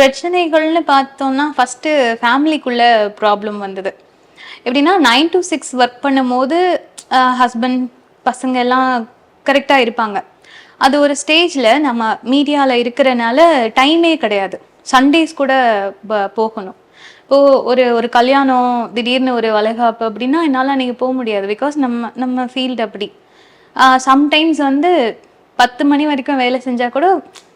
பிரச்சனைகள்னு பார்த்தோம்னா, first ஃபேமிலிக்குள்ள problem வந்தது. எப்படின்னா 9 to 6 ஒர்க் பண்ணும்போது, ஹஸ்பண்ட், பசங்க எல்லாம் கரெக்ட்டா இருப்பாங்க. அது ஒரு ஸ்டேஜ்ல நம்ம மீடியால இருக்கிறனால டைமே கிடையாது. சண்டேஸ் கூட போகணும். இப்போ ஒரு ஒரு கல்யாணம், திடீர்னு ஒரு வளைகாப்பு அப்படின்னா, என்னால அன்னைக்கு முடியாது. பிகாஸ் நம்ம நம்ம ஃபீல்டு அப்படி. சம்டைம்ஸ் வந்து 10 மணி வரைக்கும் வேலை செஞ்சா கூட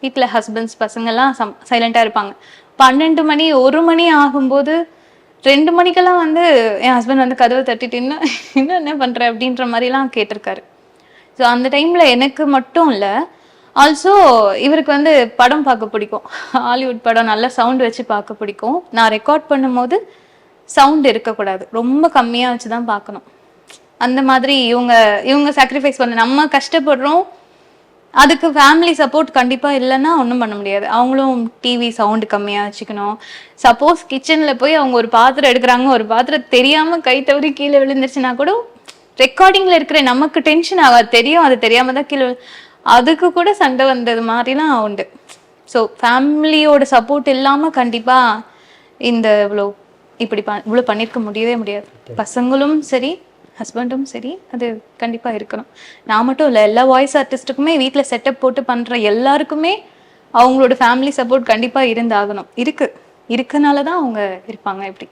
வீட்ல ஹஸ்பண்ட்ஸ், பசங்கலாம் சைலண்டா இருப்பாங்க. 12 மணி, 1 மணி ஆகும்போது 2 மணிக்கெல்லாம் வந்து என் ஹஸ்பண்ட் வந்து கதவ தட்டிட்டு, "இன்னும் இன்னும் என்ன பண்ற?" அப்படின்ற மாரிலாம் கேட்டிருக்காரு. ஸோ அந்த டைம்ல எனக்கு மட்டும் இல்ல, ஆல்சோ இவருக்கு வந்து படம் பார்க்க பிடிக்கும். ஹாலிவுட் படம் நல்ல சவுண்ட் வச்சு பார்க்க பிடிக்கும். நான் ரெக்கார்ட் பண்ணும்போது சவுண்ட் இருக்கக்கூடாது. ரொம்ப கம்மியா வச்சு தான் பார்க்கணும். அந்த மாதிரி இவங்க இவங்க சாக்ரிஃபைஸ் பண்ண நம்ம கஷ்டப்படுறோம். அதுக்கு ஃபேமிலி சப்போர்ட் கண்டிப்பா இல்லன்னா ஒண்ணும் பண்ண முடியாது. அவங்களும் டிவி சவுண்ட் கம்மியா வச்சுக்கணும். சப்போஸ் கிச்சன்ல போய் அவங்க ஒரு பாத்திரம் எடுக்குறாங்க, ஒரு பாத்திரம் தெரியாம கை தவறி கீழ விழுந்துருச்சுன்னா கூட, ரெக்கார்டிங்ல இருக்கிற நமக்கு டென்ஷன் ஆகாது. தெரியும் அது தெரியாம தான் கீழ அதுக்கு கூட சண்டை வந்தது மாரிலாம் உண்டு. ஸோ ஃபேமிலியோட சப்போர்ட் இல்லாம கண்டிப்பா இந்த இவ்ளோ பண்ணியிருக்க முடியவே முடியாது. பசங்களும் சரி, ஹஸ்பண்டும் சரி, அது கண்டிப்பா இருக்கணும். நான் மட்டும் இல்ல, எல்லா வாய்ஸ் ஆர்டிஸ்ட்டுக்குமே வீட்ல செட்டப் போட்டு பண்ற எல்லாருக்குமே அவங்களோட ஃபேமிலி சப்போர்ட் கண்டிப்பா இருந்தாகணும். இருக்கனால தான் அவங்க இருப்பாங்க இப்படி.